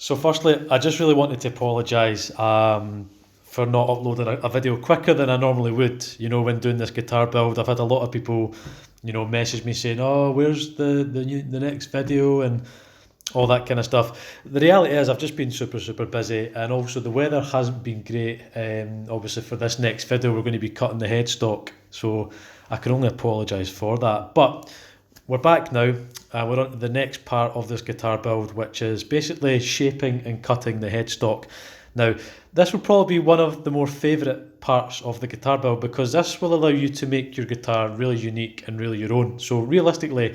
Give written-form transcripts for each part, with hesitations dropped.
So firstly, I just really wanted to apologise for not uploading a video quicker than I normally would. You know, when doing this guitar build, I've had a lot of people, message me saying, "Oh, where's the next video?" and all that kind of stuff. The reality is, I've just been super busy, and also the weather hasn't been great. Obviously, for this next video, we're going to be cutting the headstock, so I can only apologise for that. But we're back now. We're on to the next part of this guitar build, which is basically shaping and cutting the headstock. Now, this will probably be one of the more favourite parts of the guitar build because this will allow you to make your guitar really unique and really your own. So realistically,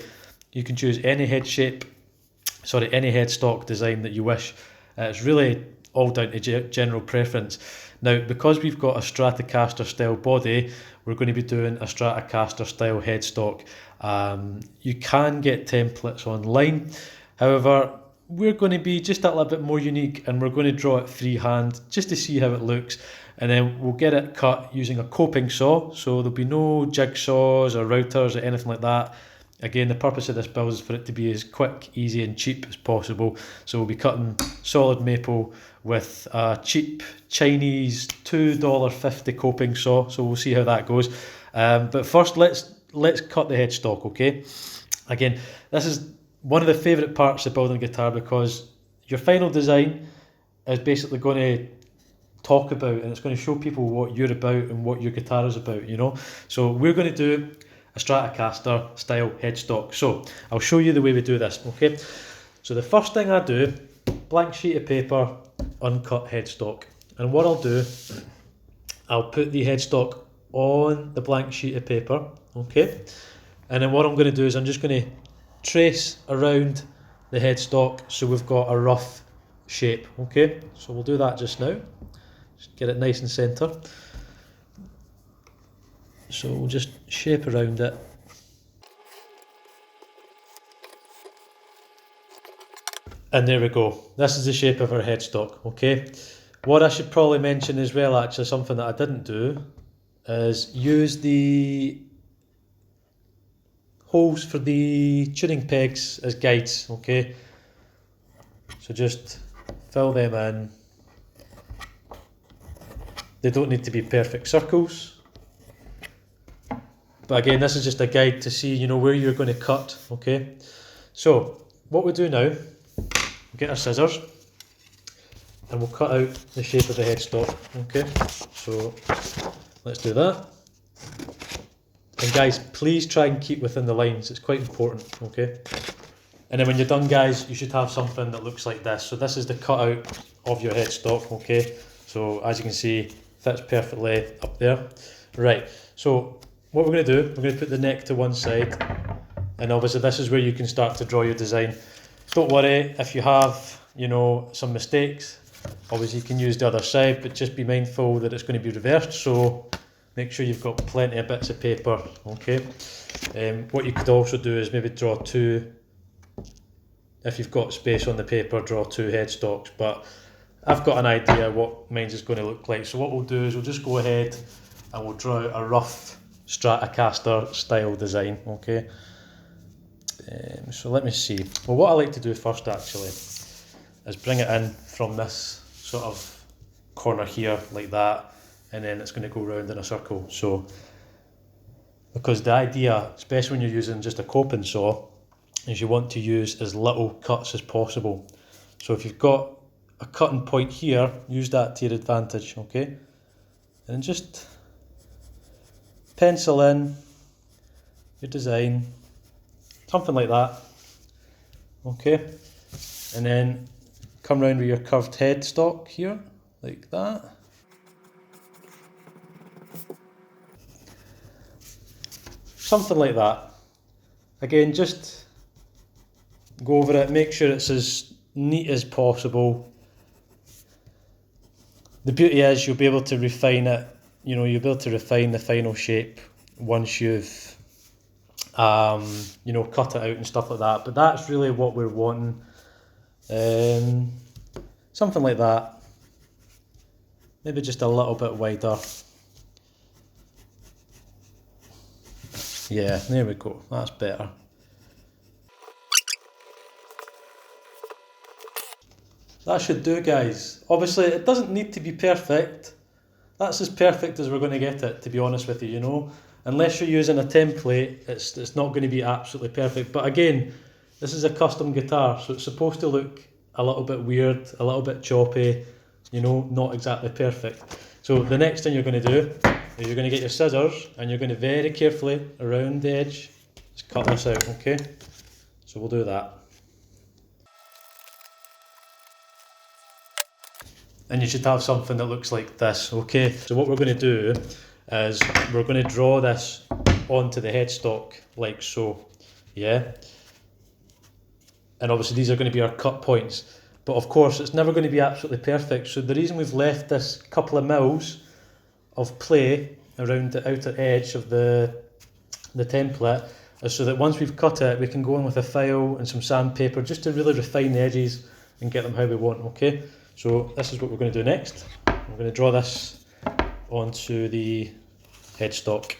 you can choose any head shape, any headstock design that you wish. It's really all down to general preference. Now, because we've got a Stratocaster style body, we're going to be doing a Stratocaster style headstock. You can get templates online. However, we're going to be just a little bit more unique and we're going to draw it freehand just to see how it looks. And then we'll get it cut using a coping saw. So there'll be no jigsaws or routers or anything like that. Again, the purpose of this build is for it to be as quick, easy and cheap as possible. So we'll be cutting solid maple with a cheap Chinese $2.50 coping saw. So we'll see how that goes. But first, let's cut the headstock, okay? Again, this is one of the favourite parts of building a guitar because your final design is basically going to talk about and it's going to show people what you're about and what your guitar is about, you know? So we're going to do a Stratocaster style headstock. So I'll show you the way we do this, okay? So the first thing I do, blank sheet of paper, uncut headstock. And what I'll do, I'll put the headstock on the blank sheet of paper, okay? And then what I'm going to do is I'm just going to trace around the headstock so we've got a rough shape, okay? So we'll do that just now. Just get it nice and centre. So we'll just shape around it. And there we go. This is the shape of our headstock, okay? What I should probably mention as well, actually, something that I didn't do, is use the holes for the tuning pegs as guides, okay? So just fill them in. They don't need to be perfect circles. But again, this is just a guide to see, where you're going to cut, okay? So, what we do now, we'll get our scissors and we'll cut out the shape of the headstock, okay? So, let's do that. And guys, please try and keep within the lines, it's quite important, okay? And then when you're done, guys, you should have something that looks like this. So this is the cutout of your headstock, okay? So, as you can see, fits perfectly up there. Right, so what we're going to do, we're going to put the neck to one side, and obviously this is where you can start to draw your design. Don't worry if you have, some mistakes. Obviously you can use the other side, but just be mindful that it's going to be reversed, so make sure you've got plenty of bits of paper, okay? What you could also do is maybe draw two, if you've got space on the paper, draw two headstocks, but I've got an idea what mine's is going to look like. So what we'll do is we'll just go ahead and we'll draw a rough Stratocaster style design, okay? So let me see. Well, what I like to do first actually is bring it in from this sort of corner here like that, and then it's going to go round in a circle. So because the idea, especially when you're using just a coping saw, is you want to use as little cuts as possible. So if you've got a cutting point here, use that to your advantage, okay? And just pencil in your design, something like that, okay? And then come round with your curved headstock here, like that. Something like that. Again, just go over it, make sure it's as neat as possible. The beauty is you'll be able to refine it, you'll be able to refine the final shape once you've cut it out and stuff like that. But that's really what we're wanting. Something like that. Maybe just a little bit wider. Yeah, there we go. That's better. That should do, guys. Obviously, it doesn't need to be perfect. That's as perfect as we're going to get it, to be honest with you, you know. Unless you're using a template, it's not going to be absolutely perfect. But again, this is a custom guitar, so it's supposed to look a little bit weird, a little bit choppy, you know, not exactly perfect. So the next thing you're going to do is you're going to get your scissors and you're going to very carefully around the edge just cut this out, okay? So we'll do that. And you should have something that looks like this, okay? So what we're going to do is we're going to draw this onto the headstock like so, yeah? And obviously these are going to be our cut points, but of course it's never going to be absolutely perfect. So the reason we've left this couple of mils of play around the outer edge of the template is so that once we've cut it, we can go in with a file and some sandpaper just to really refine the edges and get them how we want, okay? So this is what we're going to do next. We're going to draw this onto the headstock.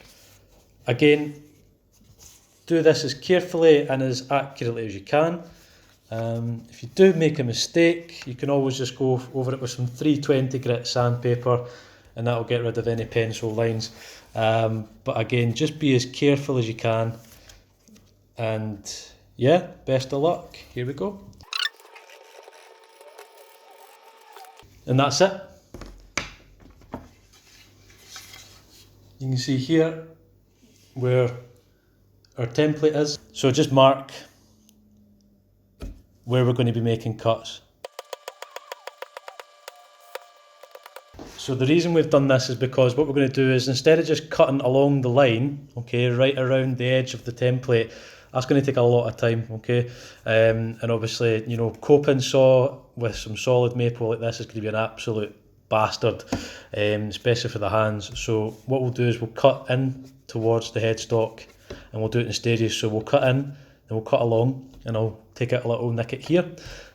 Again, do this as carefully and as accurately as you can. If you do make a mistake, you can always just go over it with some 320 grit sandpaper and that'll get rid of any pencil lines. But again, just be as careful as you can. And yeah, best of luck. Here we go. And that's it. You can see here where our template is. So just mark where we're going to be making cuts. So the reason we've done this is because what we're going to do is instead of just cutting along the line, okay, right around the edge of the template, that's going to take a lot of time, okay? And obviously, you know, coping saw with some solid maple like this is going to be an absolute bastard, especially for the hands. So what we'll do is we'll cut in towards the headstock and we'll do it in stages. So we'll cut in, then we'll cut along, and I'll take out a little nicket here,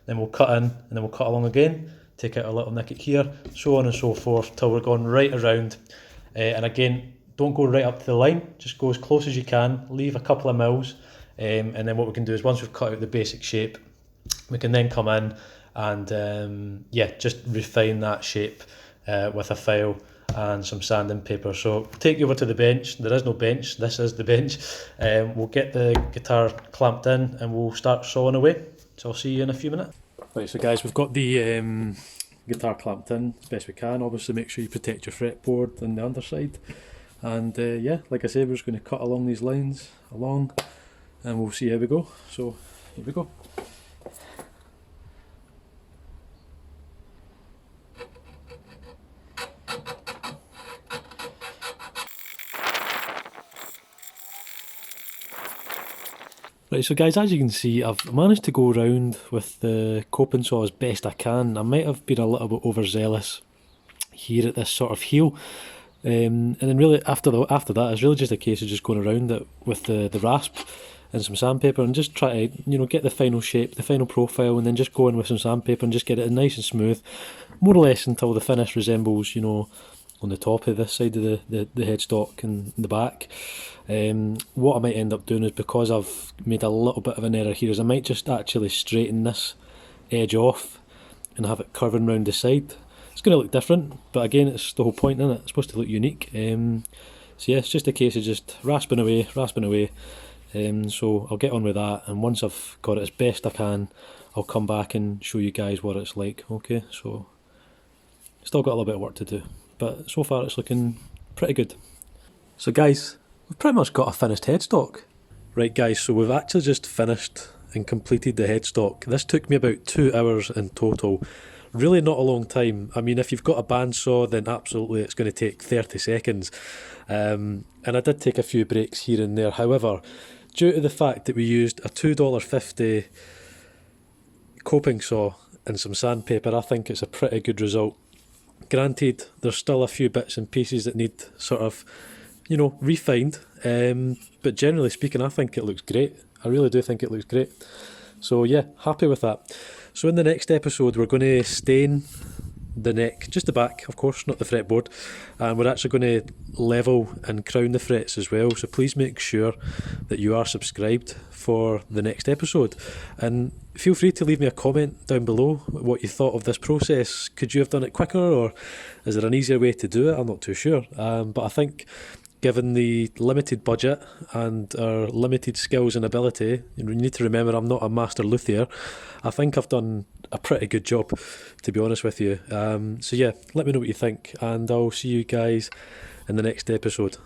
then we'll cut in, and then we'll cut along again, take out a little nicket here, so on and so forth, till we're going right around. And again, don't go right up to the line, just go as close as you can, leave a couple of mils, and then what we can do is once we've cut out the basic shape, we can then come in and yeah, just refine that shape with a file and some sand and paper. So we'll take you over to the bench. There is no bench, this is the bench. We'll get the guitar clamped in and we'll start sawing away. So I'll see you in a few minutes. Right, so guys, we've got the guitar clamped in as best we can. Obviously make sure you protect your fretboard and the underside. And yeah, like I said, we're just going to cut along these lines along and we'll see how we go. So here we go. Right, so guys, as you can see, I've managed to go around with the coping saw as best I can. I might have been a little bit overzealous here at this sort of heel. And then really after that, it's really just a case of just going around it with the rasp and some sandpaper and just try to, you know, get the final shape, the final profile, and then just go in with some sandpaper and just get it nice and smooth, more or less until the finish resembles, you know, on the top of this side of the headstock and the back. What I might end up doing is, because I've made a little bit of an error here, is I might just actually straighten this edge off and have it curving round the side. It's going to look different, but again, it's the whole point, isn't it? It's supposed to look unique. So yeah, it's just a case of just rasping away. So I'll get on with that, and once I've got it as best I can, I'll come back and show you guys what it's like, okay? So, still got a little bit of work to do, but so far it's looking pretty good. So guys, we've pretty much got a finished headstock. Right guys, so we've actually just finished and completed the headstock. This took me about 2 hours in total. Really not a long time. I mean, if you've got a bandsaw, then absolutely it's going to take 30 seconds. And I did take a few breaks here and there. However, due to the fact that we used a $2.50 coping saw and some sandpaper, I think it's a pretty good result. Granted, there's still a few bits and pieces that need sort of, you know, refined. But generally speaking, I think it looks great. I really do think it looks great. So yeah, happy with that. So in the next episode, we're going to stain the neck, just the back, of course, not the fretboard. And we're actually going to level and crown the frets as well. So please make sure that you are subscribed for the next episode. And feel free to leave me a comment down below what you thought of this process. Could you have done it quicker, or is there an easier way to do it? I'm not too sure. But I think given the limited budget and our limited skills and ability, you need to remember I'm not a master luthier. I think I've done a pretty good job, to be honest with you. So yeah, let me know what you think, and I'll see you guys in the next episode.